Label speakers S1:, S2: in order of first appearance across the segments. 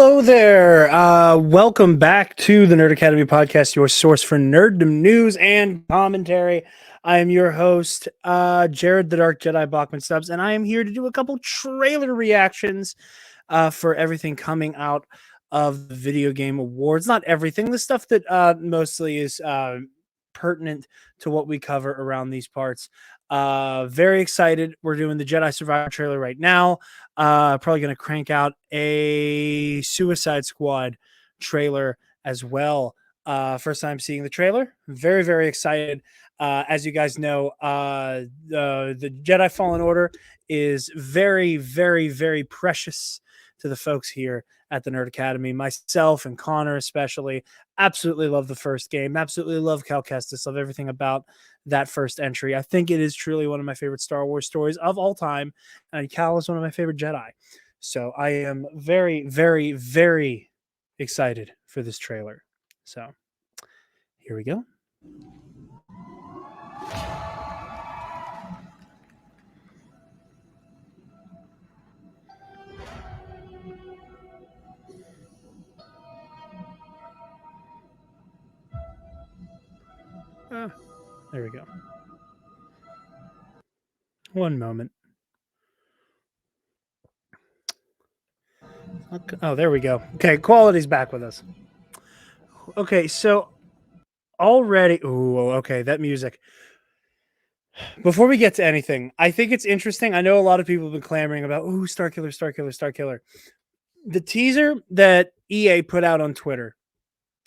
S1: Hello there. Welcome back to the Nerd Academy podcast, your source for nerddom news and commentary. I am your host, Jarod the Dark Jedi Bachman Stubbs, and I am here to do a couple trailer reactions for everything coming out of the video game awards. Not everything, the stuff that mostly is pertinent to what we cover around these parts. Very excited. We're doing the Jedi Survivor trailer right now. Probably going to crank out a Suicide Squad trailer as well. First time seeing the trailer. Very, very excited. As you guys know, the Jedi Fallen Order is very, very, very precious to the folks here at the Nerd Academy. Myself and Connor especially absolutely love the first game. Absolutely love Cal Kestis. Love everything about that first entry. I think it is truly one of my favorite Star Wars stories of all time, and Cal is one of my favorite Jedi. So I am very, very, very excited for this trailer. So here we go. There we go. One moment. Okay. Oh, there we go. Okay, quality's back with us. Okay, so already, okay, that music. Before we get to anything, I think it's interesting. I know a lot of people have been clamoring about, Starkiller, Starkiller, Starkiller. The teaser that EA put out on Twitter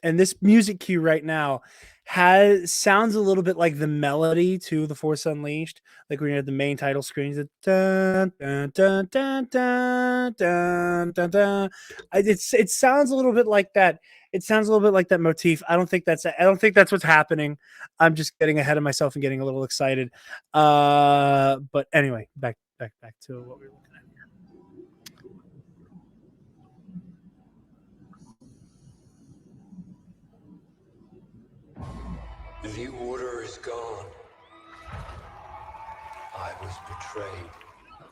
S1: and this music cue right now sounds a little bit like the melody to The Force Unleashed, like when you're at the main title screen. Dun, dun, dun, dun, dun, dun, dun, dun. It sounds a little bit like that. It sounds a little bit like that motif. I don't think that's what's happening. I'm just getting ahead of myself and getting a little excited. But anyway, back to what we were looking at here.
S2: The order is gone. I was betrayed.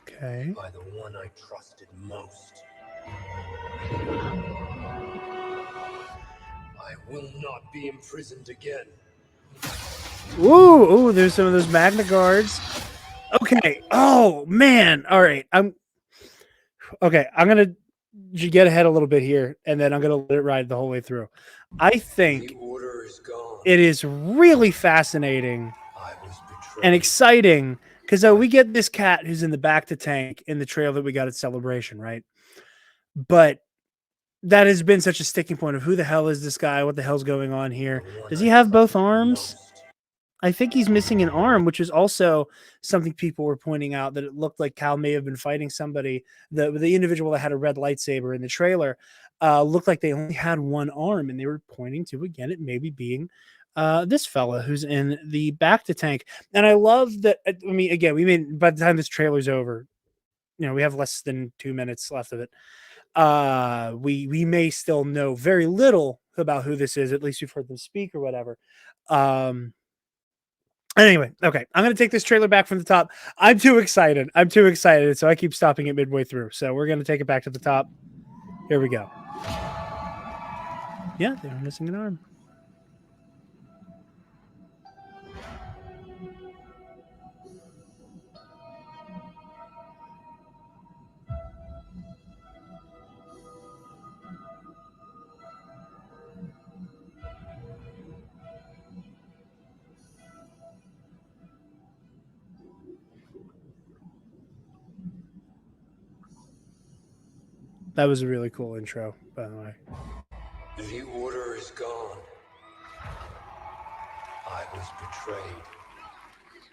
S1: Okay.
S2: By the one I trusted most. I will not be imprisoned again.
S1: Ooh, there's some of those Magna Guards. Okay. Oh man. All right. I'm gonna get ahead a little bit here, and then I'm gonna let it ride the whole way through. I think
S2: the order is gone.
S1: It is really fascinating and exciting because we get this cat who's in the back to tank in the trail that we got at Celebration, right? But that has been such a sticking point of who the hell is this guy? What the hell's going on here? Does he have both arms? I think he's missing an arm, which is also something people were pointing out, that it looked like Cal may have been fighting somebody. The individual that had a red lightsaber in the trailer looked like they only had one arm, and they were pointing to, again, it maybe being this fella who's in the back to tank. And I love that. I mean, again, by the time this trailer's over, we have less than 2 minutes left of it. We may still know very little about who this is. At least we've heard them speak or whatever. Anyway, okay, I'm going to take this trailer back from the top. I'm too excited, so I keep stopping it midway through. So we're going to take it back to the top. Here we go. Yeah, they were missing an arm. That was a really cool intro, by the way.
S2: The order is gone. I was betrayed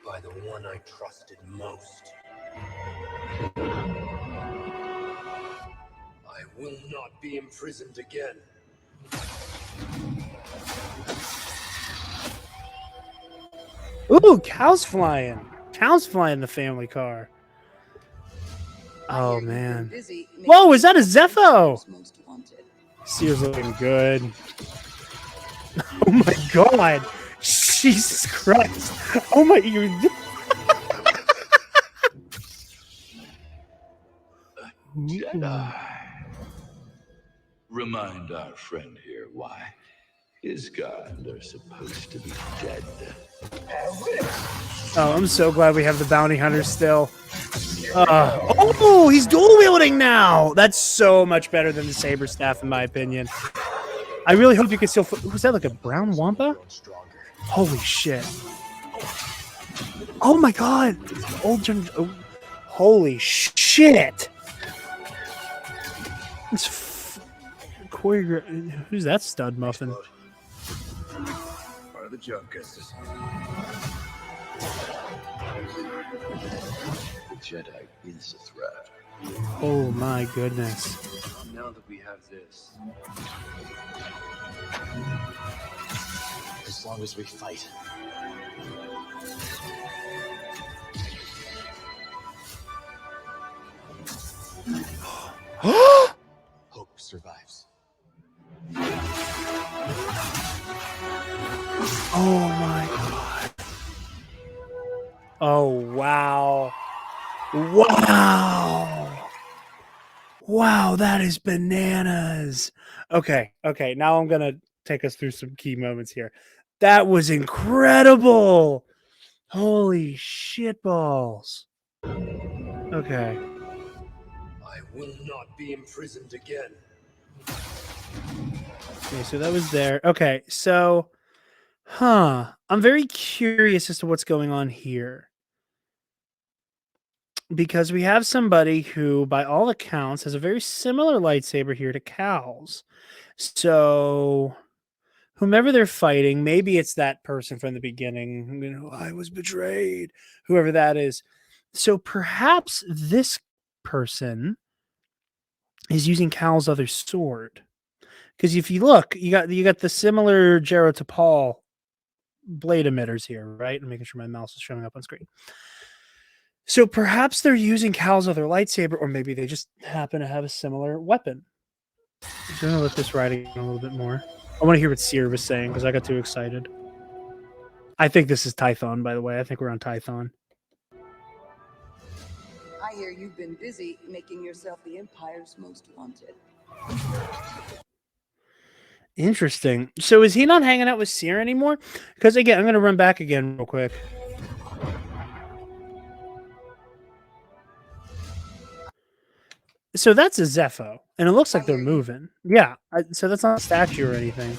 S2: by the one I trusted most. I will not be imprisoned again.
S1: Ooh, Cal's flying. Cal's flying the family car. Oh, man. Whoa, is that a Zepho? Sears looking good. Oh, my God. Jesus Christ. Oh, my...
S2: Jedi.
S3: Remind our friend here why his kind are supposed to be dead.
S1: Oh, I'm so glad we have the bounty hunter still. Oh, he's dual wielding now. That's so much better than the saber staff, in my opinion. I really hope you can still. Was that like a brown wampa? Holy shit! Oh my god! Old gen. Oh, holy shit! It's who's that stud muffin?
S3: Part of the joke, Gustus. The Jedi is a threat.
S1: Oh my goodness!
S2: Now that we have this, as long as we fight. Hope survives.
S1: Oh my god! Oh wow! Wow! Wow, that is bananas. Okay, now I'm gonna take us through some key moments here. That was incredible. Holy shit balls. Okay.
S2: I will not be imprisoned again.
S1: Okay, so that was there. Okay, so I'm very curious as to what's going on here. Because we have somebody who, by all accounts, has a very similar lightsaber here to Cal's. So whomever they're fighting, maybe it's that person from the beginning. You know, I was betrayed, whoever that is. So perhaps this person is using Cal's other sword. Because if you look, you got the similar Jarod to Paul blade emitters here, right? I'm making sure my mouse is showing up on screen. So perhaps they're using Cal's other lightsaber, or maybe they just happen to have a similar weapon. I'm going to let this ride again a little bit more. I want to hear what Seer was saying because I got too excited. I think this is Tython, by the way. I think we're on Tython.
S4: I hear you've been busy making yourself the Empire's most wanted.
S1: Interesting. So is he not hanging out with Seer anymore? Because again, I'm going to run back again real quick. So that's a Zepho, and it looks like they're moving. Yeah, so that's not a statue or anything.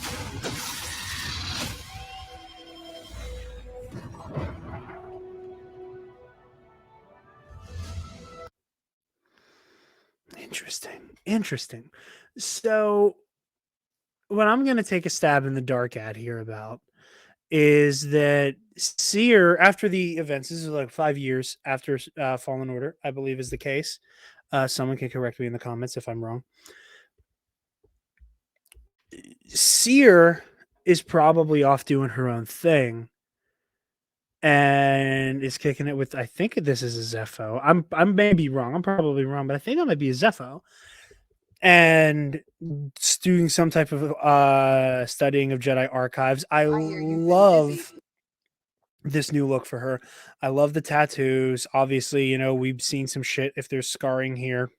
S1: Interesting. So what I'm going to take a stab in the dark at here about is that Seer, after the events, this is like 5 years after Fallen Order, I believe is the case. Someone can correct me in the comments if I'm wrong. Seer is probably off doing her own thing and is kicking it with, I think this is a Zepho. I'm maybe wrong. I'm probably wrong, but I think that might be a Zepho. And doing some type of studying of Jedi archives. I love this new look for her. I love the tattoos. Obviously, you know, we've seen some shit if there's scarring here.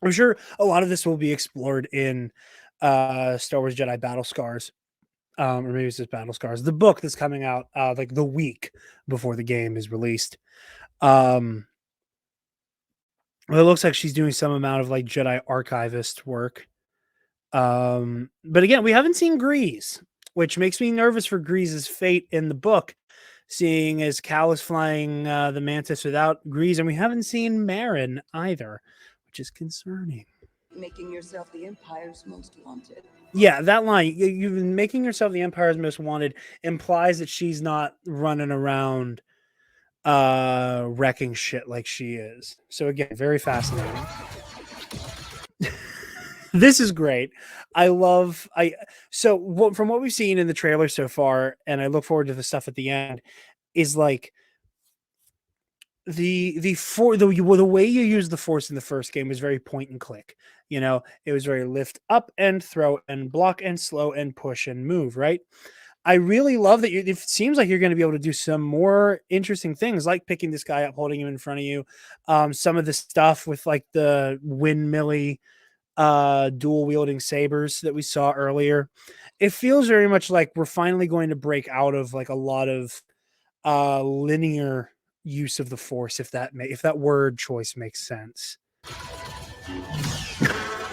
S1: I'm sure a lot of this will be explored in Star Wars Jedi Battle Scars. Or maybe it's just Battle Scars, the book that's coming out like the week before the game is released. Well, it looks like she's doing some amount of like Jedi archivist work. But again, we haven't seen Grease, which makes me nervous for Grease's fate in the book, seeing as Cal is flying the Mantis without Grease, and we haven't seen Marin either, which is concerning.
S4: Making yourself the Empire's most wanted.
S1: Yeah, that line, you've been making yourself the Empire's most wanted, implies that she's not running around wrecking shit like she is. So again, very fascinating. This is great. So from what we've seen in the trailer so far, and I look forward to the stuff at the end, is like the way you use the Force in the first game was very point and click. You know, it was very lift up and throw and block and slow and push and move, right? I really love that it seems like you're going to be able to do some more interesting things, like picking this guy up, holding him in front of you. Some of the stuff with like the windmilly dual wielding sabers that we saw earlier. It feels very much like we're finally going to break out of like a lot of linear use of the force, if that word choice makes sense.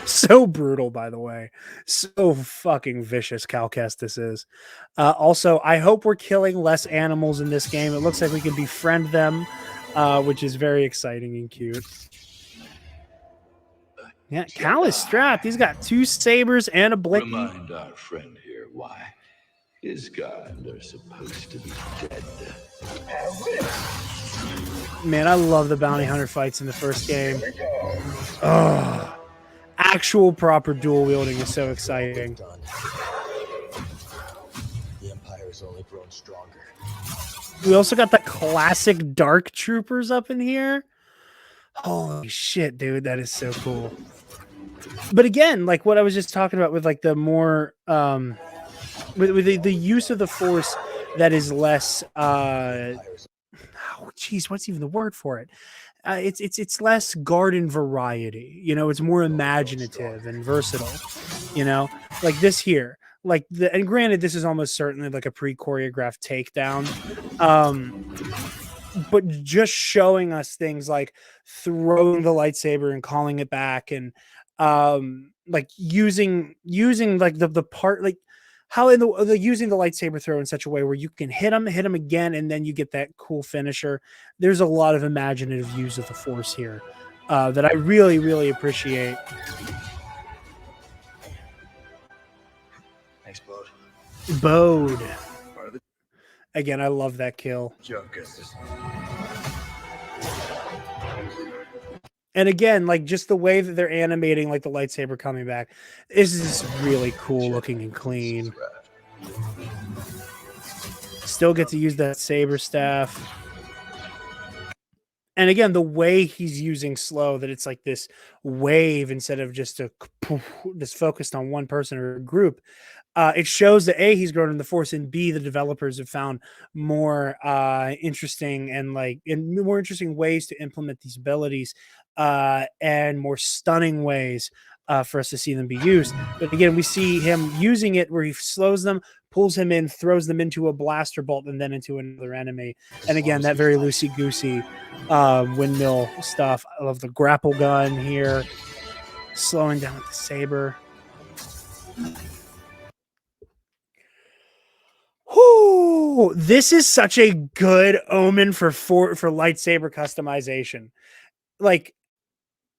S1: So brutal, by the way. So fucking vicious Calcast this is. Also, I hope we're killing less animals in this game. It looks like we can befriend them, which is very exciting and cute. Yeah, Cal is strapped. He's got 2 sabers and a blicky.
S3: Remind our friend here why his kind are supposed to be dead.
S1: Man, I love the bounty hunter fights in the first game. Oh, actual proper dual wielding is so exciting.
S2: The Empire has only grown stronger.
S1: We also got the classic Dark Troopers up in here. Holy shit, dude, that is so cool. But again, like what I was just talking about with like the more with the use of the force that is less what's even the word for it? It's less garden variety, you know, it's more imaginative and versatile, you know, like this here, like and granted, this is almost certainly like a pre-choreographed takedown, but just showing us things like throwing the lightsaber and calling it back, and like using like the part, like how in the using the lightsaber throw in such a way where you can hit him again, and then you get that cool finisher. There's a lot of imaginative use of the force here that I really, really appreciate.
S2: Thanks, Bode.
S1: Bode. Again, I love that kill. And again, like just the way that they're animating like the lightsaber coming back, this is really cool looking and clean. Still get to use that saber staff. And again, the way he's using slow, that it's like this wave instead of just just focused on one person or a group. It shows that A, he's grown in the force, and B, the developers have found more interesting and more interesting ways to implement these abilities and more stunning ways for us to see them be used. But again, we see him using it where he slows them, pulls him in, throws them into a blaster bolt, and then into another enemy. And again, that very loosey-goosey windmill stuff. I love the grapple gun here, slowing down with the saber. Whoo! This is such a good omen for lightsaber customization. Like,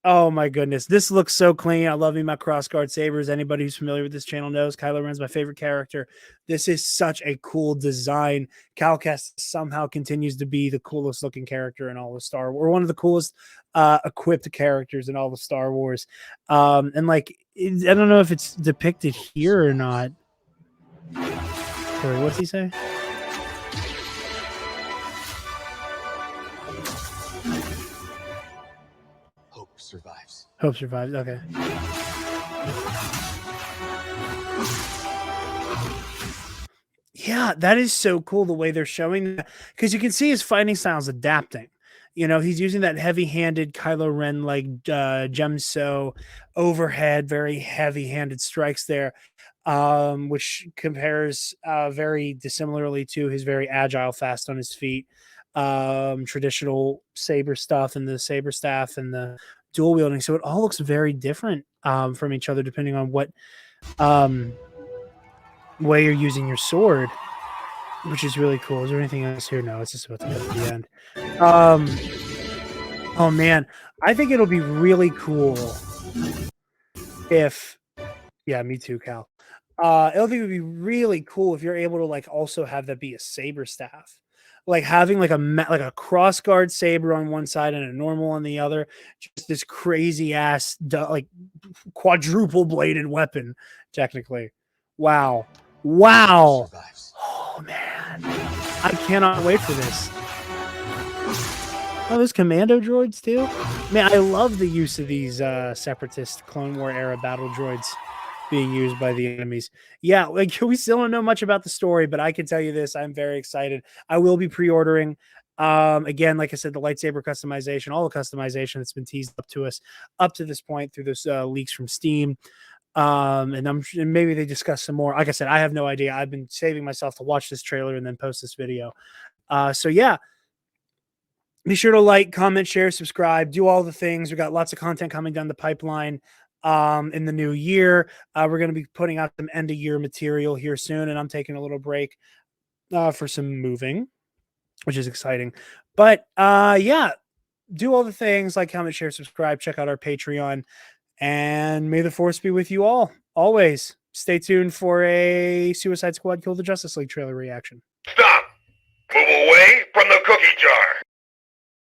S1: oh my goodness, this looks so clean. I love me my crossguard sabers. Anybody who's familiar with this channel knows Kylo Ren's my favorite character. This is such a cool design. Calcast somehow continues to be the coolest looking character in all of Star Wars, or one of the coolest equipped characters in all of Star Wars. And like, I don't know if it's depicted here or not. Sorry, what's he say?
S2: Hope survives.
S1: Hope survives. Okay. Yeah, that is so cool the way they're showing that, because you can see his fighting style's adapting. You know, he's using that heavy-handed Kylo Ren like Gemso overhead, very heavy-handed strikes there, which compares very dissimilarly to his very agile, fast on his feet, traditional saber stuff and the saber staff and the dual wielding. So it all looks very different from each other depending on what way you're using your sword, which is really cool. Is there anything else here? No, it's just about to get to the end. Oh man, I think it'll be really cool if, yeah, me too, Cal. It would be really cool if you're able to like also have that be a saber staff, like having like a cross guard saber on one side and a normal on the other. Just this crazy ass like quadruple bladed weapon, technically. Wow. Oh man, I cannot wait for this. Oh, there's commando droids too. Man, I love the use of these separatist Clone War era battle droids being used by the enemies. Yeah, like we still don't know much about the story, but I can tell you this: I'm very excited. I will be pre-ordering Again, like I said, the lightsaber customization, all the customization that's been teased up to us up to this point through those leaks from Steam. And maybe they discuss some more. Like I said, I have no idea. I've been saving myself to watch this trailer and then post this video. So yeah, be sure to like, comment, share, subscribe, do all the things. We got lots of content coming down the pipeline in the new year. We're going to be putting out some end of year material here soon, and I'm taking a little break for some moving, which is exciting. But yeah, do all the things, like, comment, share, subscribe, check out our Patreon, and may the force be with you all always. Stay tuned for a Suicide Squad Kill the Justice League trailer reaction.
S5: Stop! Move away from the cookie jar!